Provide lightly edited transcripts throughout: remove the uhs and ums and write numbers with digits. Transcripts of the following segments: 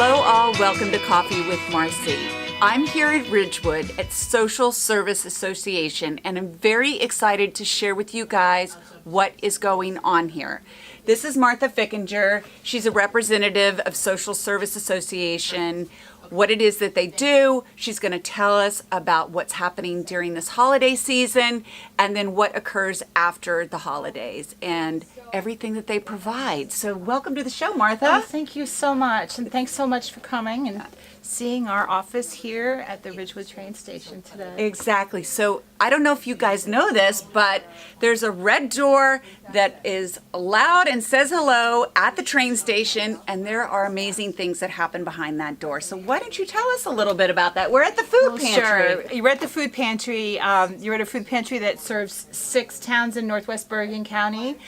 Hello all, welcome to Coffee with Marci. I'm here at Ridgewood at Social Service Association, and I'm very excited to share with you guys what is going on here. This is Martha Fickinger. She's a representative of Social Service Association, what it is that they do. She's going to tell us about what's happening during this holiday season and then what occurs after the holidays and everything that they provide. So welcome to the show, Martha. Oh, thank you so much, and thanks so much for coming and seeing our office here at the Ridgewood train station today. Exactly. So I don't know if you guys know this, but there's a red door that is loud and says hello at the train station, and there are amazing things that happen behind that door. So why don't you tell us a little bit about that? We're at the food pantry. Sure. You're at the food pantry. You're at a food pantry that serves 6 towns in Northwest Bergen County,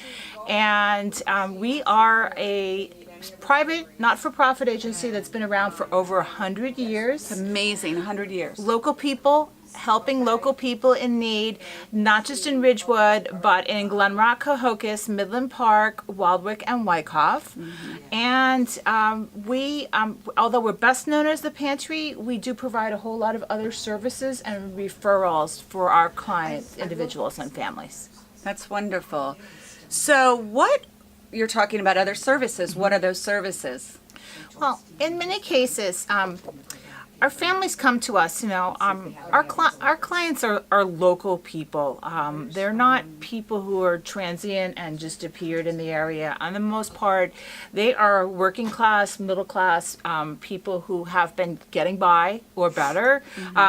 and we are a private, not-for-profit agency that's been around for over 100 years. Amazing, 100 years. Local people, helping local people in need, not just in Ridgewood, but in Glen Rock, Cohokus, Midland Park, Waldwick, and Wyckoff. And although we're best known as the pantry, we do provide a whole lot of other services and referrals for our clients, individuals, and families. That's wonderful. So you're talking about other services. What are those services? Well, in many cases, our families come to us. Our clients are local people. They're not people who are transient and just appeared in the area. On the most part, they are working class, middle class people who have been getting by or better.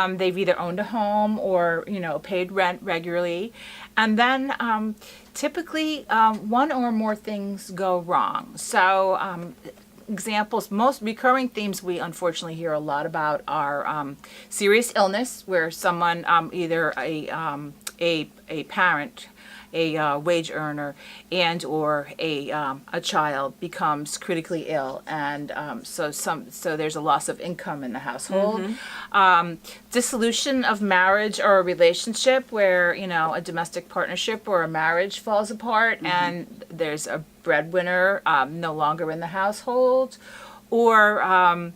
They've either owned a home or paid rent regularly, and then typically one or more things go wrong. So examples, most recurring themes we unfortunately hear a lot about are serious illness, where someone, either a parent, a wage earner, and or a child becomes critically ill, and so there's a loss of income in the household. Dissolution of marriage or a relationship, where a domestic partnership or a marriage falls apart, and there's a breadwinner no longer in the household, or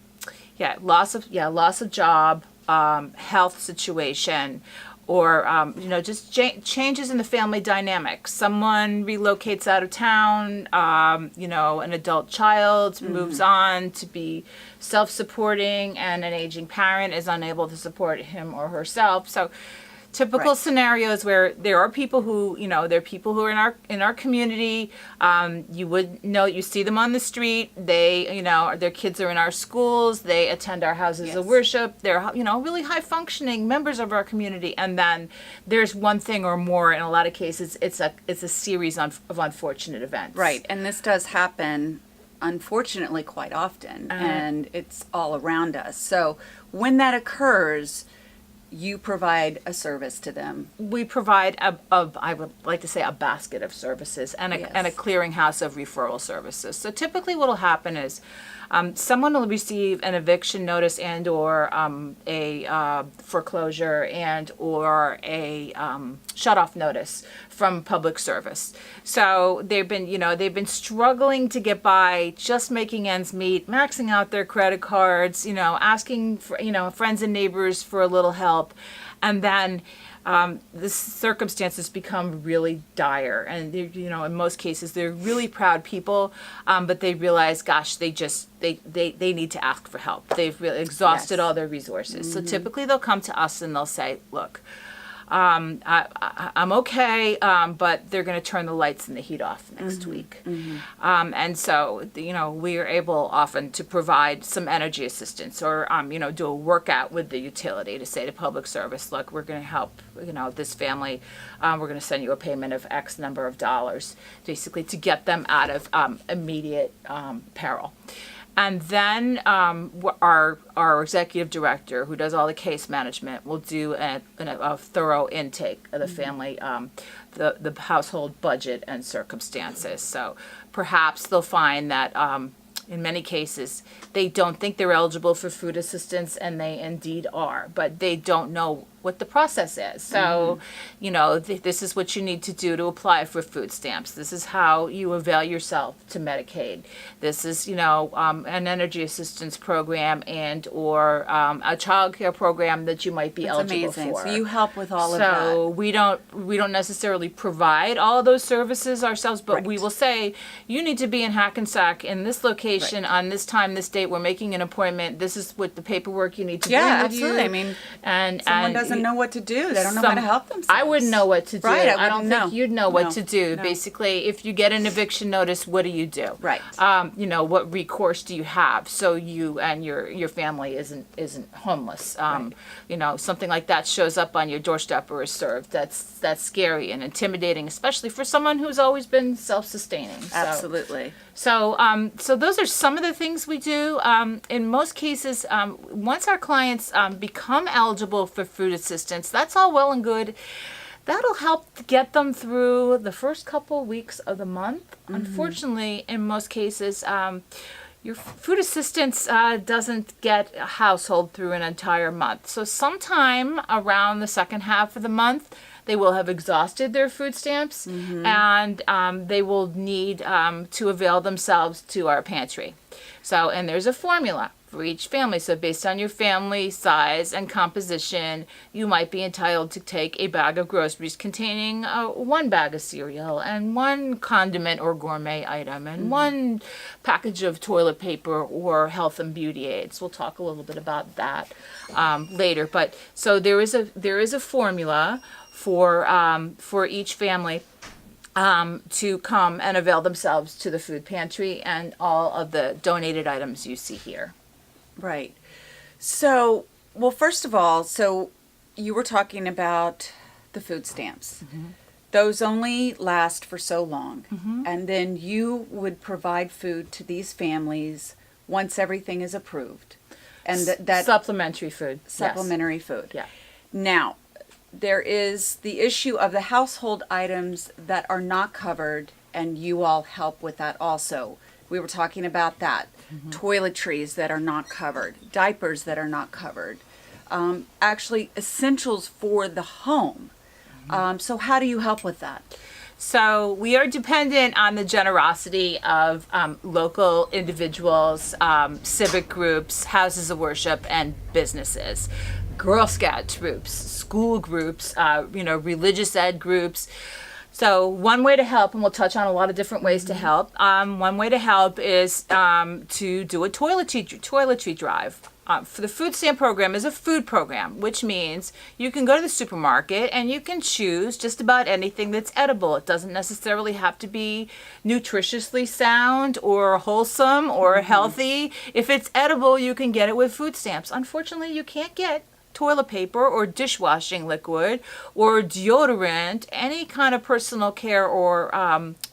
loss of job, health situation, or just changes in the family dynamic. Someone relocates out of town, an adult child moves on to be self-supporting, and an aging parent is unable to support him or herself. So typical scenarios where there are people who, there are people who are in our community. You would know, you see them on the street. They, their kids are in our schools. They attend our houses of worship. They're, really high functioning members of our community. And then there's one thing or more. In a lot of cases, it's a series of unfortunate events. Right, and this does happen, unfortunately, quite often, and it's all around us. So when that occurs, you provide a service to them. We provide I would like to say, a basket of services and a clearinghouse of referral services. So typically what will happen is someone will receive an eviction notice and or a foreclosure and or a shut-off notice from public service. So they've been struggling to get by, just making ends meet, maxing out their credit cards, asking for, friends and neighbors for a little help. And then the circumstances become really dire, and in most cases they're really proud people, but they realize, gosh, they need to ask for help. They've really exhausted all their resources. So typically they'll come to us and they'll say, look, I'm okay, but they're going to turn the lights and the heat off next week. And so, we are able often to provide some energy assistance, or, do a workout with the utility to say to public service, look, we're going to help, this family. We're going to send you a payment of X number of dollars, basically to get them out of immediate peril. And then our executive director, who does all the case management, will do a thorough intake of the family, the household budget and circumstances. So perhaps they'll find that in many cases they don't think they're eligible for food assistance, and they indeed are, but they don't know what the process is. So, this is what you need to do to apply for food stamps. This is how you avail yourself to Medicaid. This is, an energy assistance program and or a child care program that you might be eligible Amazing. for. So you help with all of that. So we don't necessarily provide all of those services ourselves, but we will say you need to be in Hackensack in this location on this time, this date. We're making an appointment. This is what the paperwork you need to bring with absolutely. you. I mean, and someone doesn't know what to do. They don't know how to help themselves. I wouldn't know what to do. Right, I don't think know. you'd know what to do. No. Basically, if you get an eviction notice, what do you do? Right. What recourse do you have so you and your family isn't homeless? Something like that shows up on your doorstep or is served. That's scary and intimidating, especially for someone who's always been self-sustaining. Absolutely. So those are some of the things we do. In most cases, once our clients become eligible for food assistance, that's all well and good. That'll help get them through the first couple weeks of the month. Mm-hmm. Unfortunately, in most cases, your food assistance doesn't get a household through an entire month. So sometime around the second half of the month, they will have exhausted their food stamps, and they will need to avail themselves to our pantry. And there's a formula for each family. So based on your family size and composition, you might be entitled to take a bag of groceries containing one bag of cereal and one condiment or gourmet item and one package of toilet paper or health and beauty aids. We'll talk a little bit about that later. But so there is a formula for each family to come and avail themselves to the food pantry and all of the donated items you see here. Right. So, well, first of all, you were talking about the food stamps. Mm-hmm. Those only last for so long. Mm-hmm. And then you would provide food to these families once everything is approved. And that supplementary food. Supplementary food. Yeah. Now, there is the issue of the household items that are not covered, and you all help with that also. We were talking about that. Mm-hmm. Toiletries that are not covered, diapers that are not covered, actually essentials for the home. Mm-hmm. So how do you help with that? So we are dependent on the generosity of local individuals, civic groups, houses of worship, and businesses. Girl Scout troops, school groups, religious ed groups. So one way to help, and we'll touch on a lot of different ways to help. One way to help is to do a toiletry drive. For the food stamp program is a food program, which means you can go to the supermarket and you can choose just about anything that's edible. It doesn't necessarily have to be nutritiously sound or wholesome or healthy. If it's edible, you can get it with food stamps. Unfortunately, you can't get toilet paper or dishwashing liquid or deodorant, any kind of personal care or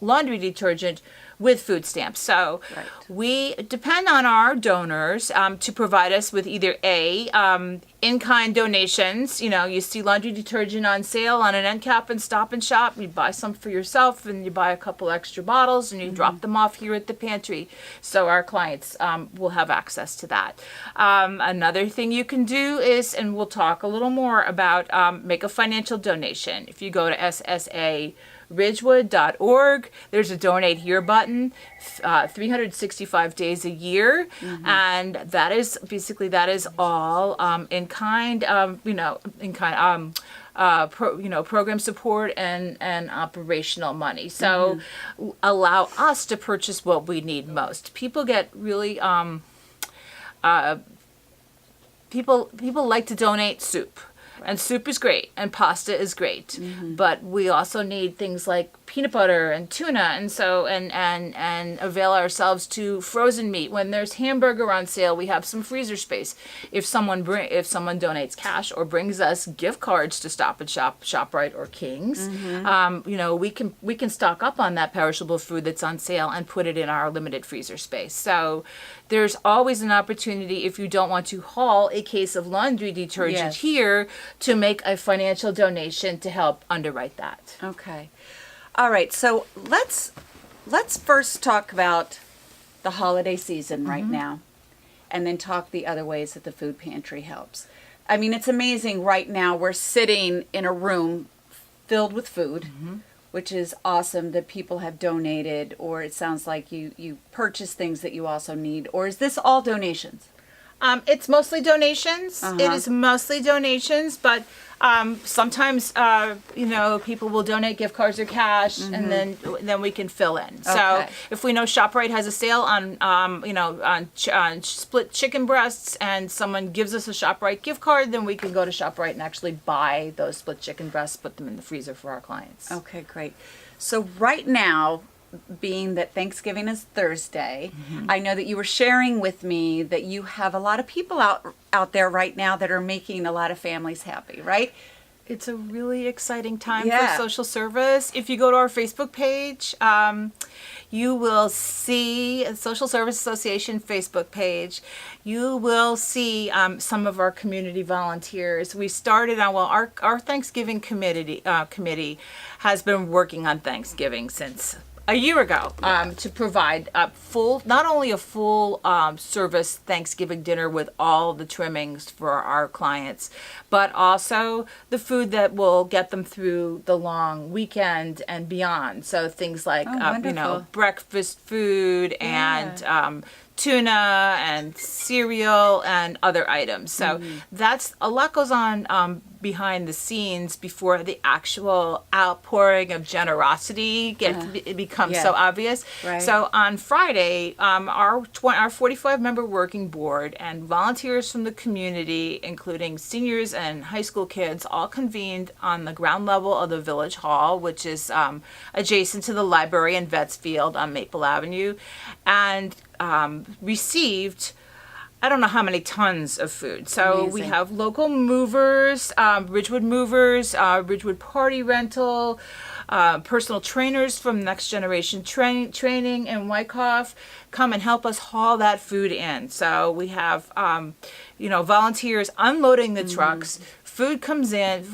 laundry detergent with food stamps. So we depend on our donors to provide us with either in-kind donations. You see laundry detergent on sale on an end cap and Stop and Shop. You buy some for yourself and you buy a couple extra bottles and you drop them off here at the pantry. So our clients will have access to that. Another thing you can do is, and we'll talk a little more about, make a financial donation. If you go to SSA Ridgewood.org. There's a donate here button, 365 days a year, and that is all in kind, program support and operational money. So allow us to purchase what we need most. People get really people like to donate soup. And soup is great, and pasta is great, but we also need things like peanut butter and tuna, and avail ourselves to frozen meat. When there's hamburger on sale, we have some freezer space. If someone donates cash or brings us gift cards to Stop and Shop, ShopRite, or King's, we can stock up on that perishable food that's on sale and put it in our limited freezer space. So there's always an opportunity, if you don't want to haul a case of laundry detergent here, to make a financial donation to help underwrite that. Okay. All right. So let's first talk about the holiday season right now, and then talk the other ways that the food pantry helps. I mean, it's amazing right now. We're sitting in a room filled with food, which is awesome that people have donated, or it sounds like you purchase things that you also need. Or is this all donations? It's mostly donations. It is mostly donations, but sometimes people will donate gift cards or cash, and then we can fill in. So Okay. if we know ShopRite has a sale on on split chicken breasts, and someone gives us a ShopRite gift card, then we can go to ShopRite and actually buy those split chicken breasts, put them in the freezer for our clients. Okay, great. So right now, being that Thanksgiving is Thursday, I know that you were sharing with me that you have a lot of people out there right now that are making a lot of families happy, right? It's a really exciting time Yeah. for social service. If you go to our Facebook page, you will see a Social Service Association Facebook page. You will see some of our community volunteers. We started on, our Thanksgiving committee has been working on Thanksgiving since a year ago, to provide not only a full service Thanksgiving dinner with all the trimmings for our clients, but also the food that will get them through the long weekend and beyond. So things like wonderful. breakfast food and tuna and cereal and other items. So that's a lot goes on behind the scenes before the actual outpouring of generosity it becomes so obvious. Right. So on Friday, our 45 member working board and volunteers from the community, including seniors and high school kids, all convened on the ground level of the Village Hall, which is adjacent to the library in Vets Field on Maple Avenue, and received I don't know how many tons of food. So we Amazing. have local movers, Ridgewood Party Rental, personal trainers from Next Generation Training in Wyckoff come and help us haul that food in. So we have, volunteers unloading the trucks. Food comes in.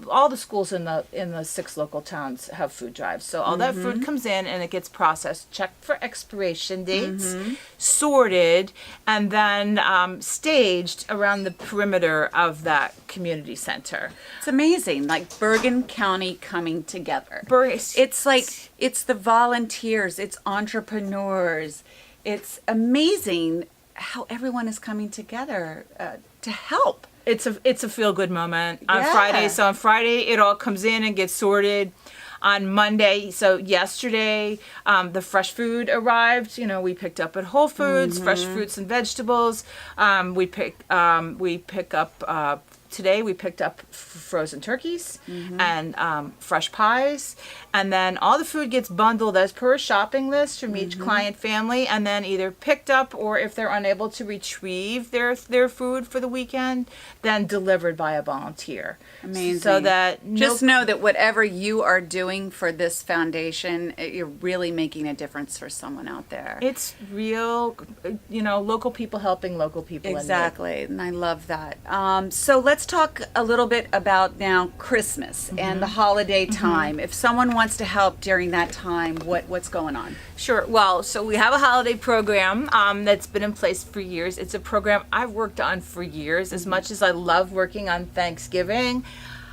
All the schools in the 6 local towns have food drives. So all that food comes in and it gets processed, checked for expiration dates, sorted, and then staged around the perimeter of that community center. It's amazing, like Bergen County coming together. It's It's the volunteers, it's entrepreneurs. It's amazing how everyone is coming together to help. It's a feel good moment on Yeah. Friday. So on Friday it all comes in and gets sorted. On Monday, so yesterday, the fresh food arrived. We picked up at Whole Foods, fresh fruits and vegetables. We pick up. Today we picked up frozen turkeys and fresh pies, and then all the food gets bundled as per a shopping list from each client family, and then either picked up, or if they're unable to retrieve their food for the weekend, then delivered by a volunteer. Amazing. So that Just know that whatever you are doing for this foundation, you're really making a difference for someone out there. it's real, local people helping local people. Exactly, and I love that. So let's talk a little bit about now Christmas and the holiday time. If someone wants to help during that time, what's going on? Sure. Well, so we have a holiday program that's been in place for years. It's a program I've worked on for years. As much as I love working on Thanksgiving,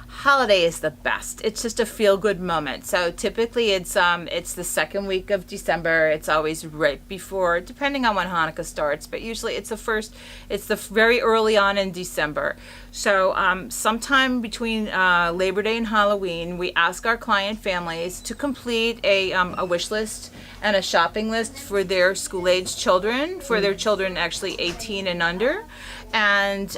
holiday is the best. It's just a feel-good moment. So typically it's the second week of December. It's always right before, depending on when Hanukkah starts, but usually it's the very early on in December. So sometime between Labor Day and Halloween, we ask our client families to complete a wish list and a shopping list for their school-age children, for their children actually 18 and under. And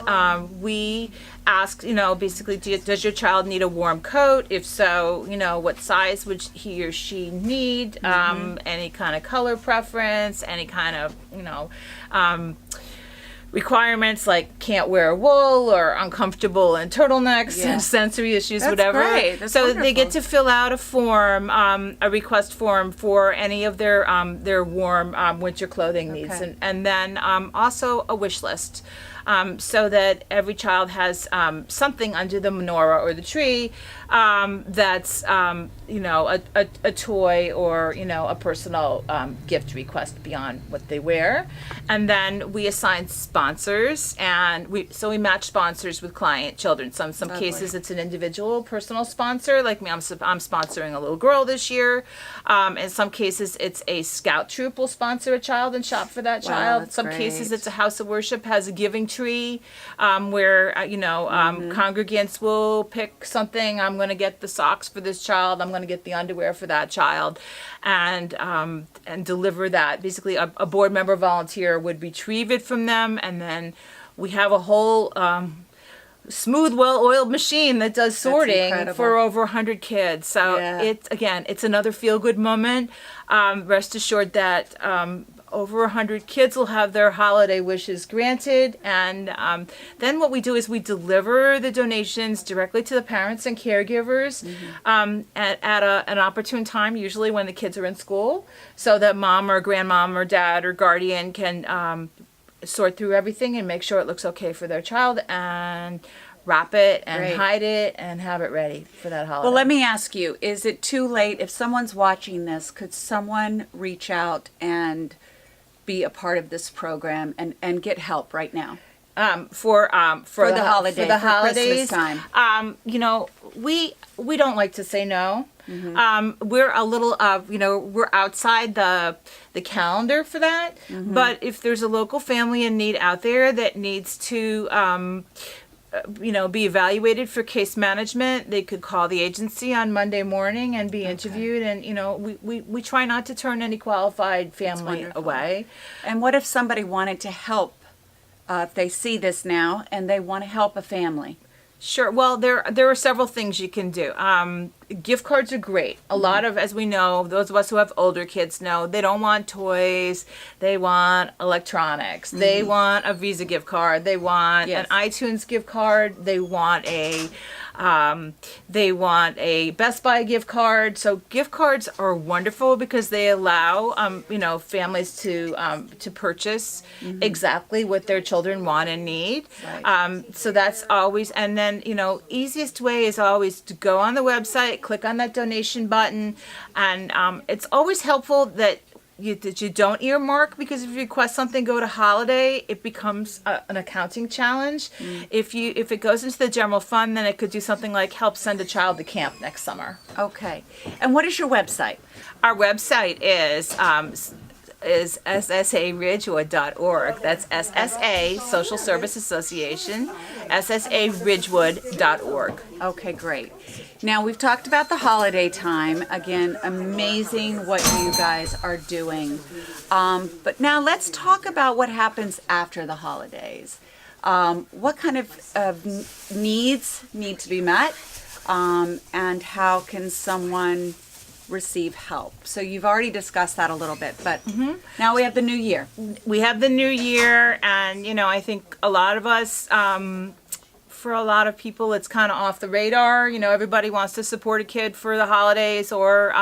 we ask, basically, does your child need a warm coat? If so, what size would he or she need? Any kind of color preference, any kind of, requirements like can't wear wool or uncomfortable in turtlenecks and sensory issues, That's whatever. great. That's so they get wonderful. to fill out a form, a request form for any of their warm winter clothing needs, Okay. and then also a wish list. so that every child has something under the menorah or the tree that's a toy or a personal gift request beyond what they wear. And then we assign sponsors, and we match sponsors with client children. Some cases it's an individual personal sponsor, like me. I'm sponsoring a little girl this year. In some cases it's a scout troop will sponsor a child and shop for that child. That's Some great. cases it's a house of worship has a giving tree where congregants will pick something. I'm going to get the socks for this child. I'm going to get the underwear for that child, and deliver that. Basically, a board member volunteer would retrieve it from them, and then we have a whole smooth, well-oiled machine that does sorting for over 100 kids. So it's another feel-good moment. Rest assured that over 100 kids will have their holiday wishes granted, and then what we do is we deliver the donations directly to the parents and caregivers at an opportune time, usually when the kids are in school, so that mom or grandmom or dad or guardian can sort through everything and make sure it looks okay for their child, and wrap it and hide it and have it ready for that holiday. Well, let me ask you, is it too late? If someone's watching this, could someone reach out and be a part of this program and get help right now? For the holidays, for Christmas time. We don't like to say no. We're a little we're outside the calendar for that. But if there's a local family in need out there that needs to be evaluated for case management, they could call the agency on Monday morning and be interviewed. And we try not to turn any qualified family away. And what if somebody wanted to help, if they see this now and they want to help a family? Sure. Well, there are several things you can do. Gift cards are great. A lot of, as we know, those of us who have older kids know, they don't want toys. They want electronics. They want a Visa gift card. They want an iTunes gift card. They want a Best Buy gift card. So gift cards are wonderful because they allow families to purchase exactly what their children want and need. So that's always, and then easiest way is always to go on the website, click on that donation button, and it's always helpful that you don't earmark, because if you request something go to holiday, it becomes an accounting challenge. If it goes into the general fund, then it could do something like help send a child to camp next summer. Okay. And what is your website? Our website is SSARidgewood.org. That's SSA Social Service Association, SSARidgewood.org. Okay, great. Now, we've talked about the holiday time. Again, amazing what you guys are doing. But now let's talk about what happens after the holidays. What kind of needs need to be met, and how can someone receive help? So you've already discussed that a little bit, but now we have the new year. We have the new year, and I think a lot of us, for a lot of people, it's kind of off the radar. Everybody wants to support a kid for the holidays, or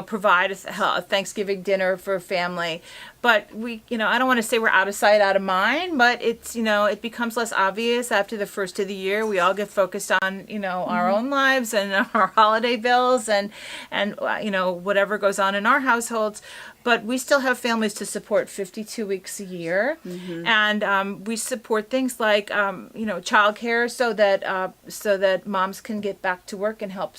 provide a Thanksgiving dinner for a family. But I don't want to say we're out of sight, out of mind, but it's, it becomes less obvious after the first of the year. We all get focused on, our own lives and our holiday bills and whatever goes on in our households. But we still have families to support 52 weeks a year. And we support things like, childcare so that moms can get back to work and help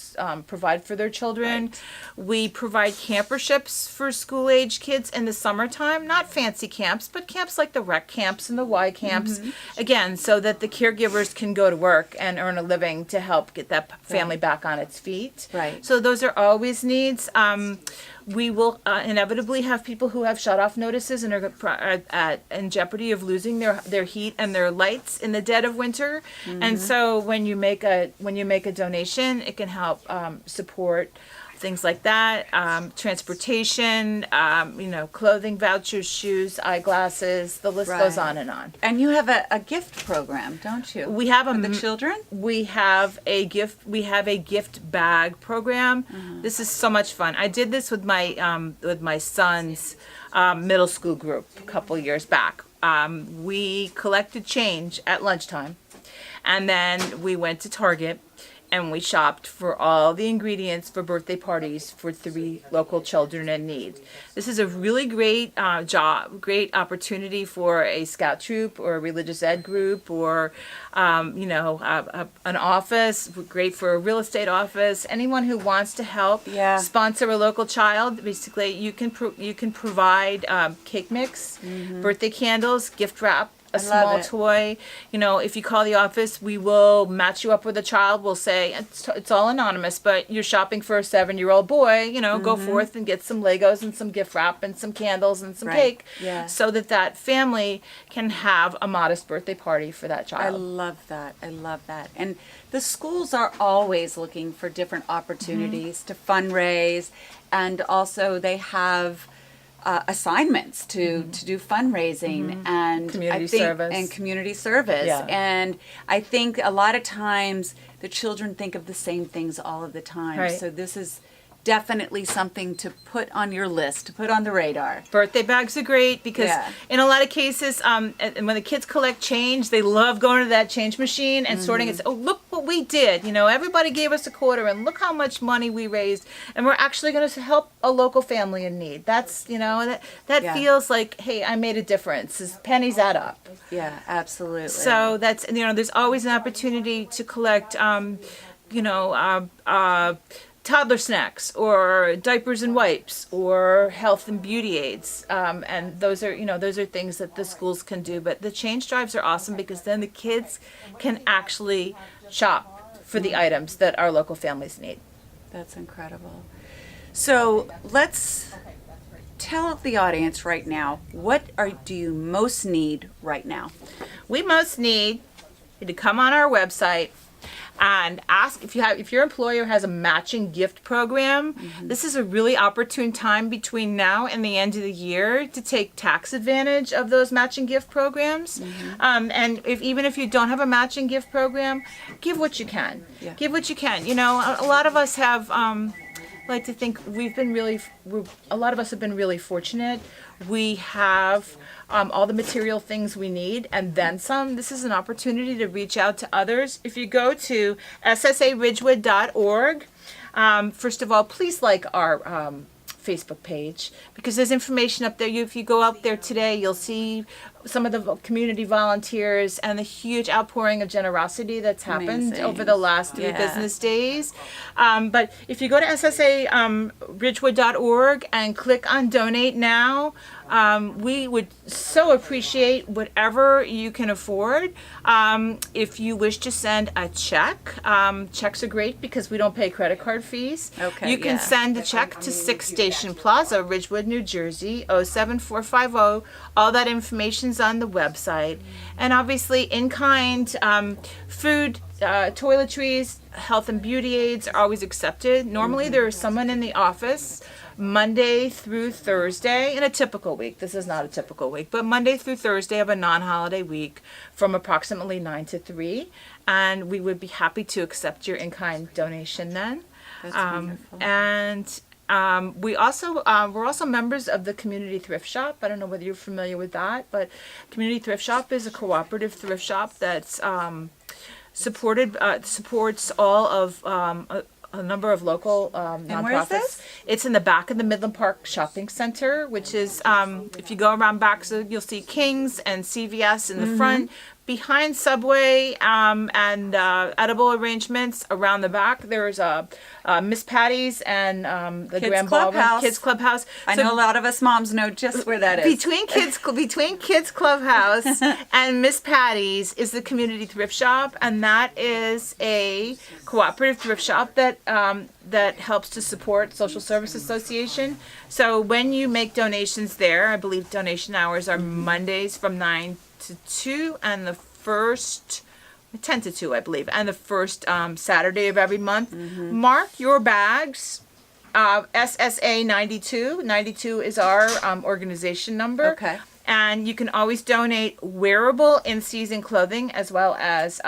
provide for their children. Right. We provide camperships for school-age kids in the summertime. Not fancy camps, but camps like the rec camps and the Y camps. Again, so that the caregivers can go to work and earn a living to help get that family back on its feet. Right. So those are always needs. We will inevitably have people who have shut-off notices and are in jeopardy of losing their heat and their lights in the dead of winter. And so when you make a donation, it can help support things like that, transportation, clothing vouchers, shoes, eyeglasses, the list goes on and on. And you have a gift program, don't you? We have for the children? We have a gift bag program. This is so much fun. I did this with my son's middle school group a couple years back. We collected change at lunchtime, and then we went to Target and we shopped for all the ingredients for birthday parties for 3 local children in need. This is a really great great opportunity for a scout troop or a religious ed group, or an office, great for a real estate office. Anyone who wants to help sponsor a local child. Basically, you can provide cake mix, birthday candles, gift wrap, a small toy. If you call the office, we will match you up with a child. We'll say, it's all anonymous, but you're shopping for a 7-year-old boy, go forth and get some Legos and some gift wrap and some candles and some cake, so that family can have a modest birthday party for that child. I love that. And the schools are always looking for different opportunities to fundraise, and also they have assignments to do fundraising and community service. Yeah. And I think a lot of times the children think of the same things all of the time. Right. So this is definitely something to put on your list, to put on the radar. Birthday bags are great because in a lot of cases, and when the kids collect change, they love going to that change machine and sorting it. Oh, look what we did. Everybody gave us a quarter, and look how much money we raised, and we're actually going to help a local family in need. That's, that feels like, hey, I made a difference. Pennies add up. Yeah, absolutely. So that's, there's always an opportunity to collect, toddler snacks or diapers and wipes or health and beauty aids, and those are things that the schools can do. But the change drives are awesome because then the kids can actually shop for the items that our local families need. That's incredible. So let's tell the audience right now, what do you most need right now? We most need you to come on our website and ask if your employer has a matching gift program. This is a really opportune time between now and the end of the year to take tax advantage of those matching gift programs. And even if you don't have a matching gift program, give what you can. Give what you can. A lot of us have like to think a lot of us have been really fortunate. We have all the material things we need and then some. This is an opportunity to reach out to others. If you go to SSARidgewood.org, first of all, please like our Facebook page because there's information up there. If you go out there today, you'll see some of the community volunteers and the huge outpouring of generosity that's happened over the last 3 business days. But if you go to SSARidgewood.org and click on Donate Now, we would so appreciate whatever you can afford. If you wish to send a check, checks are great because we don't pay credit card fees. You can send a check to 6 Station Plaza, Ridgewood, New Jersey, 07450. All that information's on the website. And obviously, in-kind food, toiletries, health and beauty aids are always accepted. Normally, there is someone in the office Monday through Thursday in a typical week. This is not a typical week, but Monday through Thursday of a non-holiday week from approximately 9 to 3. And we would be happy to accept your in-kind donation then. That's wonderful. And we're also members of the Community Thrift Shop. I don't know whether you're familiar with that, but Community Thrift Shop is a cooperative thrift shop that's supports all of a number of local nonprofits. And where is this? It's in the back of the Midland Park Shopping Center, which is if you go around back, so you'll see King's and CVS in the front. Behind Subway and edible arrangements around the back, there's Miss Patty's and the Kids Grand Clubhouse. Ballroom, Kids Clubhouse. I know a lot of us moms know just where that is. Between Kids Clubhouse and Miss Patty's is the Community Thrift Shop, and that is a cooperative thrift shop that helps to support Social Service Association. So when you make donations there, I believe donation hours are Mondays from 9 to 2 and the first 10 to 2, I believe, and the first Saturday of every month. Mark your bags. SSA 92. 92 is our organization number. Okay. And you can always donate wearable in-season clothing as well as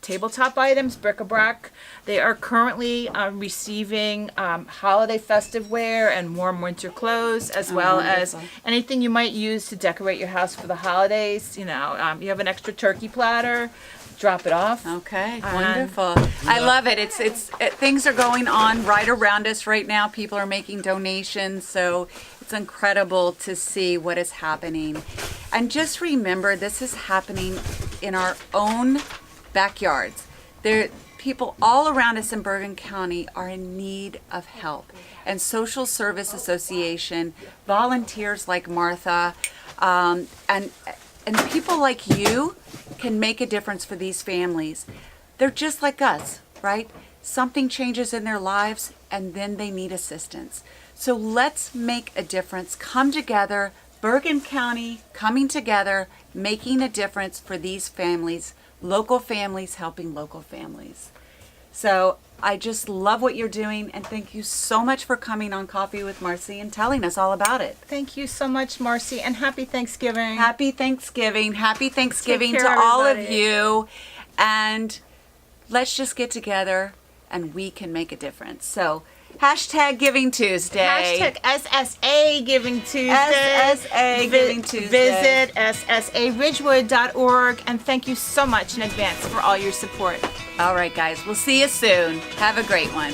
tabletop items, bric-a-brac. They are currently receiving holiday festive wear and warm winter clothes, as well as anything you might use to decorate your house for the holidays. You know, you have an extra turkey platter, drop it off. Okay, wonderful. I love it. Things are going on right around us right now. People are making donations, so it's incredible to see what is happening. And just remember, this is happening in our own backyards. People all around us in Bergen County are in need of help. And Social Service Association, volunteers like Martha, and people like you can make a difference for these families. They're just like us, right? Something changes in their lives and then they need assistance. So let's make a difference. Come together, Bergen County coming together, making a difference for these families, local families helping local families. So I just love what you're doing, and thank you so much for coming on Coffee with Marci and telling us all about it. Thank you so much, Marci, and happy Thanksgiving. Happy Thanksgiving. Happy Thanksgiving Take to care, all of everybody. you. And let's just get together and we can make a difference. So hashtag Giving Tuesday. Hashtag SSA Giving Tuesday. SSA Giving Tuesday. Visit SSARidgewood.org, and thank you so much in advance for all your support. All right, guys. We'll see you soon. Have a great one.